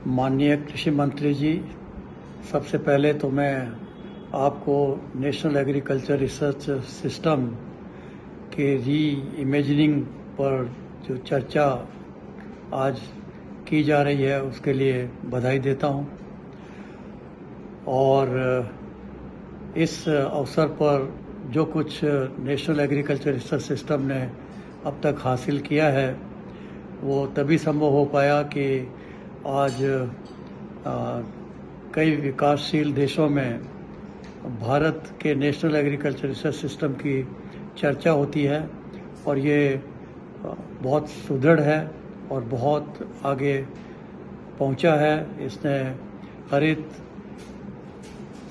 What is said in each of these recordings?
माननीय कृषि मंत्री जी, सबसे पहले तो मैं आपको नेशनल एग्रीकल्चर रिसर्च सिस्टम के री इमेजिनिंग पर जो चर्चा आज की जा रही है उसके लिए बधाई देता हूं। और इस अवसर पर जो कुछ नेशनल एग्रीकल्चर रिसर्च सिस्टम ने अब तक हासिल किया है वो तभी संभव हो पाया कि आज कई विकासशील देशों में भारत के नेशनल एग्रीकल्चर रिसर्च सिस्टम की चर्चा होती है और ये बहुत सुदृढ़ है और बहुत आगे पहुंचा है। इसने हरित,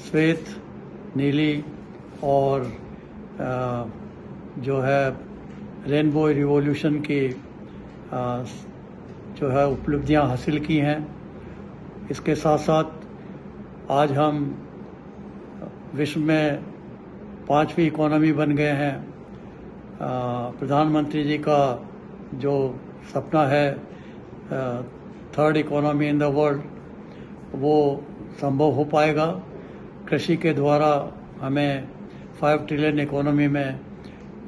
श्वेत, नीली और जो है रेनबो रिवॉल्यूशन की जो है उपलब्धियां हासिल की हैं। इसके साथ साथ आज हम विश्व में 5वीं इकोनॉमी बन गए हैं। प्रधानमंत्री जी का जो सपना है third economy in the world, वो संभव हो पाएगा। कृषि के द्वारा हमें 5 ट्रिलियन इकोनॉमी में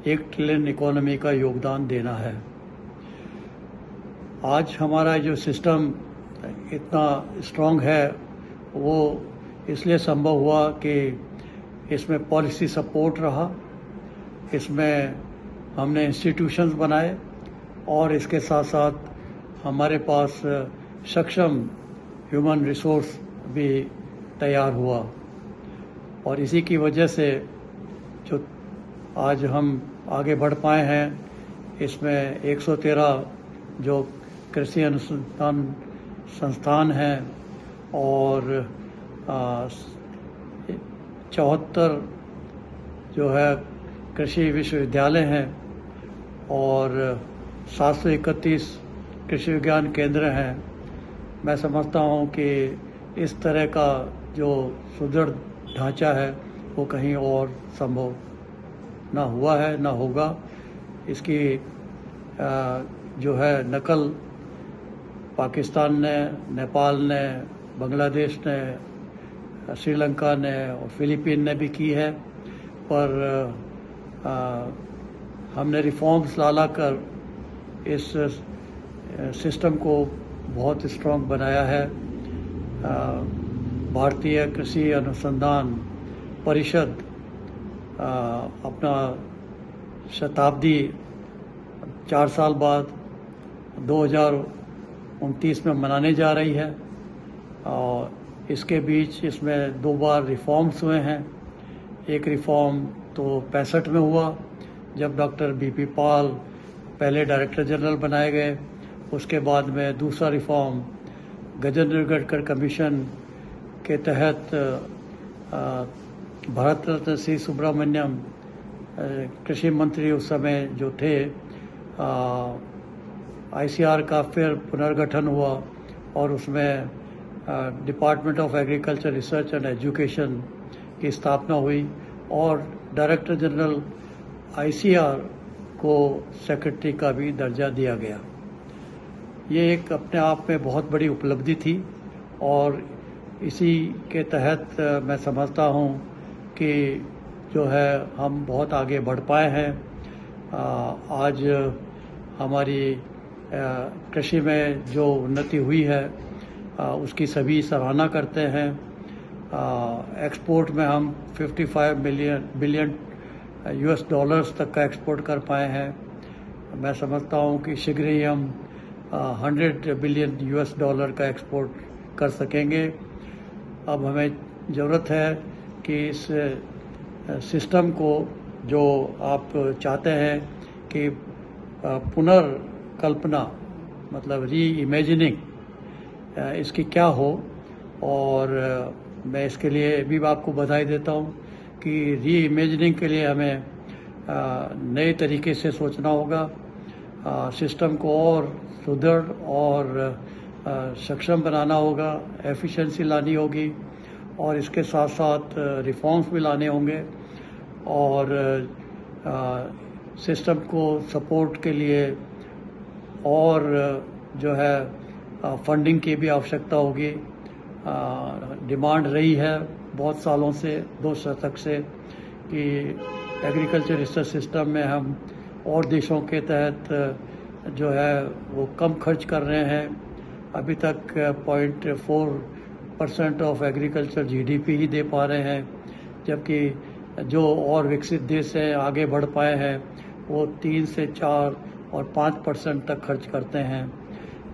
1 ट्रिलियन इकोनॉमी का योगदान देना है। आज हमारा जो सिस्टम इतना स्ट्रॉन्ग है वो इसलिए संभव हुआ कि इसमें पॉलिसी सपोर्ट रहा, इसमें हमने इंस्टीट्यूशंस बनाए और इसके साथ साथ हमारे पास सक्षम ह्यूमन रिसोर्स भी तैयार हुआ। और इसी की वजह से जो आज हम आगे बढ़ पाए हैं, इसमें 113 जो कृषि अनुसंधान संस्थान हैं और 74 जो है कृषि विश्वविद्यालय हैं और 731 कृषि विज्ञान केंद्र हैं। मैं समझता हूं कि इस तरह का जो सुदृढ़ ढांचा है वो कहीं और संभव ना हुआ है ना होगा। इसकी जो है नकल पाकिस्तान ने, नेपाल ने, बांग्लादेश ने, श्रीलंका ने और फिलीपीन ने भी की है, पर हमने रिफॉर्म्स ला कर इस सिस्टम को बहुत स्ट्रॉन्ग बनाया है। भारतीय कृषि अनुसंधान परिषद अपना शताब्दी 4 साल बाद 2029 में मनाने जा रही है और इसके बीच इसमें 2 बार रिफॉर्म्स हुए हैं। एक रिफॉर्म तो 65 में हुआ जब डॉक्टर बीपी पॉल पहले डायरेक्टर जनरल बनाए गए। उसके बाद में दूसरा रिफॉर्म गजेंद्र गढ़कर कमीशन के तहत भारत रत्न श्री सुब्रमण्यम कृषि मंत्री उस समय जो थे, आईसीआर का फिर पुनर्गठन हुआ और उसमें department of agriculture research and education की स्थापना हुई और डायरेक्टर जनरल आईसीआर को सेक्रेटरी का भी दर्जा दिया गया। ये एक अपने आप में बहुत बड़ी उपलब्धि थी और इसी के तहत मैं समझता हूँ कि जो है हम बहुत आगे बढ़ पाए हैं। आज हमारी कृषि में जो उन्नति हुई है उसकी सभी सराहना करते हैं। एक्सपोर्ट में हम 55 बिलियन यूएस डॉलर्स तक का एक्सपोर्ट कर पाए हैं। मैं समझता हूँ कि शीघ्र ही हम 100 बिलियन यूएस डॉलर का एक्सपोर्ट कर सकेंगे। अब हमें ज़रूरत है कि इस सिस्टम को जो आप चाहते हैं कि पुनर्कल्पना मतलब री इमेजिनिंग इसकी क्या हो, और मैं इसके लिए भी आपको बधाई देता हूँ कि री इमेजिनिंग के लिए हमें नए तरीके से सोचना होगा, सिस्टम को और सुदृढ़ और सक्षम बनाना होगा, एफिशिएंसी लानी होगी और इसके साथ साथ रिफॉर्म्स भी लाने होंगे और सिस्टम को सपोर्ट के लिए और जो है फंडिंग की भी आवश्यकता होगी। डिमांड रही है बहुत सालों से, 2 दशक से, कि एग्रीकल्चर रिसर्च सिस्टम में हम और देशों के तहत जो है वो कम खर्च कर रहे हैं। अभी तक 0.4% ऑफ एग्रीकल्चर जीडीपी ही दे पा रहे हैं, जबकि जो और विकसित देश हैं, आगे बढ़ पाए हैं, वो 3 से 4 और 5% तक खर्च करते हैं।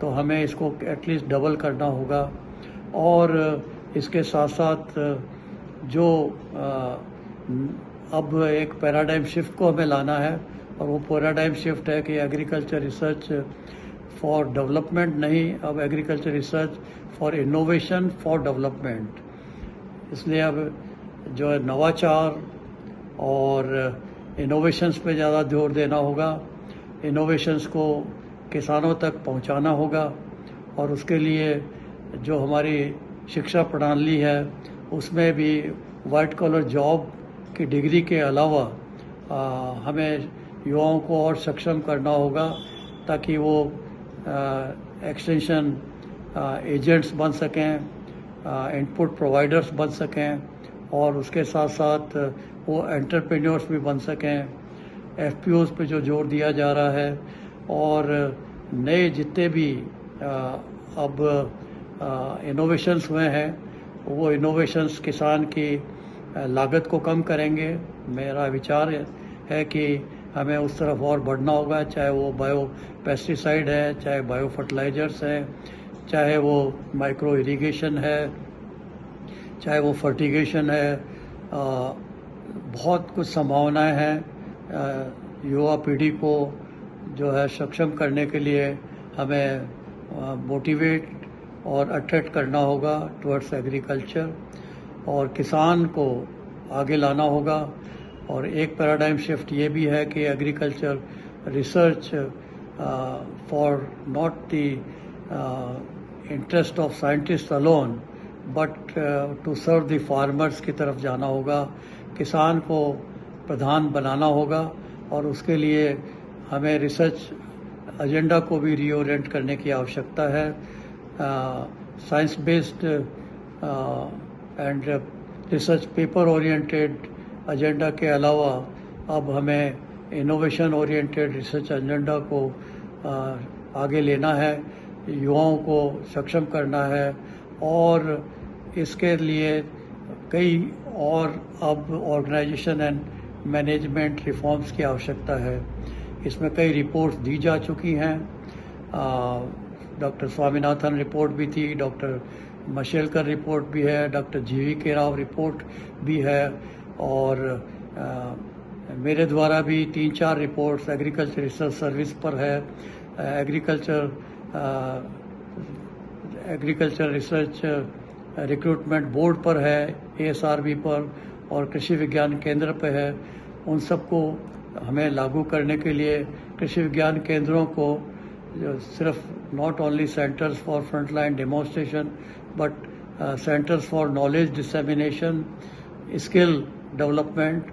तो हमें इसको एटलीस्ट डबल करना होगा। और इसके साथ साथ जो अब एक पैराडाइम शिफ्ट को हमें लाना है, और वो पैराडाइम शिफ्ट है कि एग्रीकल्चर रिसर्च फॉर डेवलपमेंट नहीं, अब agriculture research for innovation for development. इसलिए अब जो है नवाचार और इनोवेशंस पे ज़्यादा जोर देना होगा। इनोवेशंस को किसानों तक पहुंचाना होगा, और उसके लिए जो हमारी शिक्षा प्रणाली है उसमें भी वाइट कॉलर जॉब की डिग्री के अलावा हमें युवाओं को और सक्षम करना होगा, ताकि वो एक्सटेंशन एजेंट्स बन सकें, इनपुट प्रोवाइडर्स बन सकें, और उसके साथ साथ वो एंटरप्रेन्योर्स भी बन सकें। एफपीओज़ पे जो जोर दिया जा रहा है, और नए जितने भी अब इनोवेशंस हुए हैं, वो इनोवेशंस किसान की लागत को कम करेंगे। मेरा विचार है कि हमें उस तरफ और बढ़ना होगा, चाहे वो बायो पेस्टिसाइड है, चाहे बायो फर्टिलाइजर्स हैं, चाहे वो माइक्रो इरिगेशन है, चाहे वो फर्टिगेशन है। बहुत कुछ संभावनाएं हैं। युवा पीढ़ी को जो है सक्षम करने के लिए हमें मोटिवेट और अट्रैक्ट करना होगा टुवर्ड्स एग्रीकल्चर, और किसान को आगे लाना होगा। और एक पैराडाइम शिफ्ट ये भी है कि agriculture research for not the interest of scientist alone, but to serve the farmers की तरफ जाना होगा। किसान को प्रधान बनाना होगा, और उसके लिए हमें रिसर्च एजेंडा को भी रीओरिएंट करने की आवश्यकता है। Science based and research paper oriented agenda के अलावा अब हमें इनोवेशन ओरिएंटेड रिसर्च एजेंडा को आगे लेना है, युवाओं को सक्षम करना है, और इसके लिए कई और अब ऑर्गेनाइजेशन एंड मैनेजमेंट रिफॉर्म्स की आवश्यकता है। इसमें कई रिपोर्ट्स दी जा चुकी हैं। डॉक्टर स्वामीनाथन रिपोर्ट भी थी, डॉक्टर मशेलकर रिपोर्ट भी है, डॉक्टर GV राव रिपोर्ट भी है, और मेरे द्वारा भी 3-4 रिपोर्ट्स एग्रीकल्चर रिसर्च सर्विस पर है, एग्रीकल्चर रिसर्च रिक्रूटमेंट बोर्ड पर है, ASRB पर, और कृषि विज्ञान केंद्र पर है। उन सबको हमें लागू करने के लिए कृषि विज्ञान केंद्रों को सिर्फ not only centres for frontline demonstration, but centres for knowledge dissemination, skill development,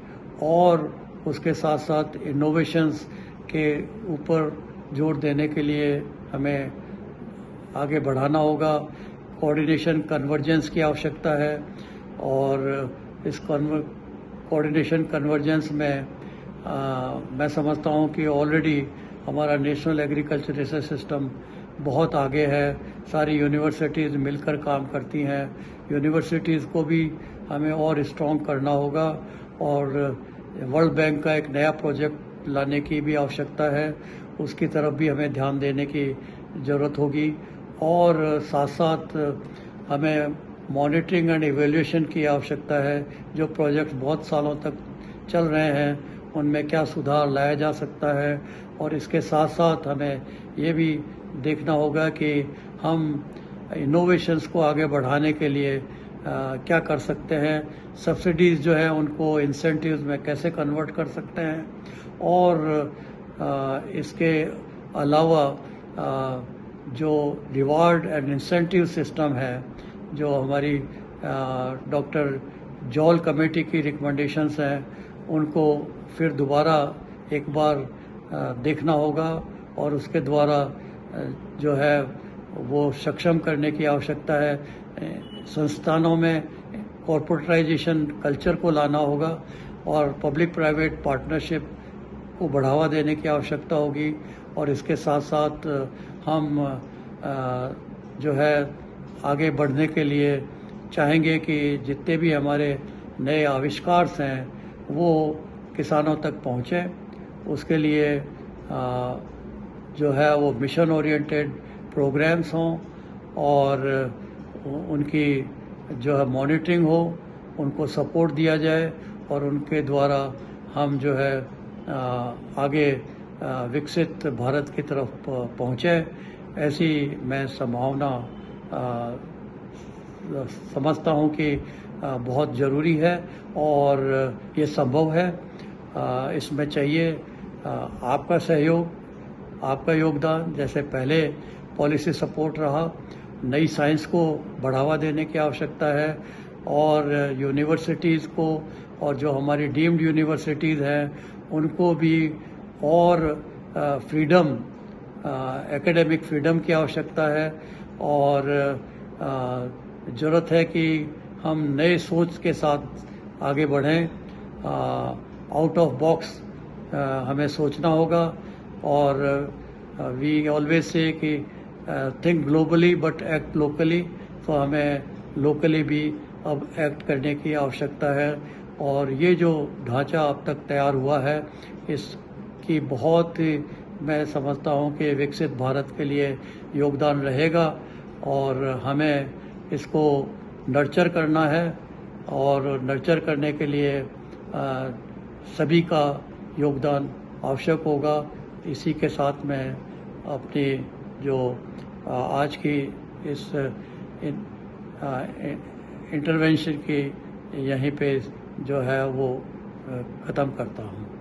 और उसके साथ साथ इनोवेशंस के ऊपर जोर देने के लिए हमें आगे बढ़ाना होगा। कोऑर्डिनेशन कन्वर्जेंस की आवश्यकता है, और इस कोऑर्डिनेशन कन्वर्जेंस में मैं समझता हूँ कि ऑलरेडी हमारा नेशनल एग्रीकल्चर रिसर्च सिस्टम बहुत आगे है। सारी यूनिवर्सिटीज़ मिलकर काम करती हैं। यूनिवर्सिटीज़ को भी हमें और स्ट्रॉन्ग करना होगा, और वर्ल्ड बैंक का एक नया प्रोजेक्ट लाने की भी आवश्यकता है, उसकी तरफ भी हमें ध्यान देने की ज़रूरत होगी। और साथ साथ हमें मॉनिटरिंग एंड इवैल्यूएशन की आवश्यकता है। जो प्रोजेक्ट्स बहुत सालों तक चल रहे हैं, उनमें क्या सुधार लाया जा सकता है, और इसके साथ साथ हमें ये भी देखना होगा कि हम इनोवेशंस को आगे बढ़ाने के लिए क्या कर सकते हैं। सब्सिडीज़ जो है उनको इंसेंटिव्स में कैसे कन्वर्ट कर सकते हैं, और इसके अलावा जो रिवार्ड एंड इंसेंटिव सिस्टम है, जो हमारी डॉक्टर जॉल कमेटी की रिकमेंडेशंस हैं, उनको फिर दोबारा एक बार देखना होगा, और उसके द्वारा जो है वो सक्षम करने की आवश्यकता है। संस्थानों में कॉर्पोरेटाइजेशन कल्चर को लाना होगा और पब्लिक प्राइवेट पार्टनरशिप को बढ़ावा देने की आवश्यकता होगी। और इसके साथ साथ हम जो है आगे बढ़ने के लिए चाहेंगे कि जितने भी हमारे नए आविष्कार हैं वो किसानों तक पहुँचें। उसके लिए जो है वो मिशन ओरिएंटेड प्रोग्राम्स हों और उनकी जो है मॉनिटरिंग हो, उनको सपोर्ट दिया जाए और उनके द्वारा हम जो है आगे विकसित भारत की तरफ पहुँचे। ऐसी मैं संभावना समझता हूँ कि बहुत ज़रूरी है और ये संभव है। इसमें चाहिए आपका सहयोग, आपका योगदान। जैसे पहले पॉलिसी सपोर्ट रहा, नई साइंस को बढ़ावा देने की आवश्यकता है और यूनिवर्सिटीज़ को और जो हमारी डीम्ड यूनिवर्सिटीज़ हैं उनको भी और फ्रीडम, एकेडमिक फ्रीडम की आवश्यकता है और ज़रूरत है कि हम नए सोच के साथ आगे बढ़ें। आउट ऑफ बॉक्स हमें सोचना होगा और वी ऑलवेज से कि think globally but act locally. तो हमें लोकली भी अब एक्ट करने की आवश्यकता है और ये जो ढांचा अब तक तैयार हुआ है इसकी बहुत ही मैं समझता हूँ कि विकसित भारत के लिए योगदान रहेगा और हमें इसको नर्चर करना है और नर्चर करने के लिए सभी का योगदान आवश्यक होगा। इसी के साथ मैं अपनी जो आज की इस इंटरवेंशन की यहीं पे जो है वो ख़त्म करता हूँ।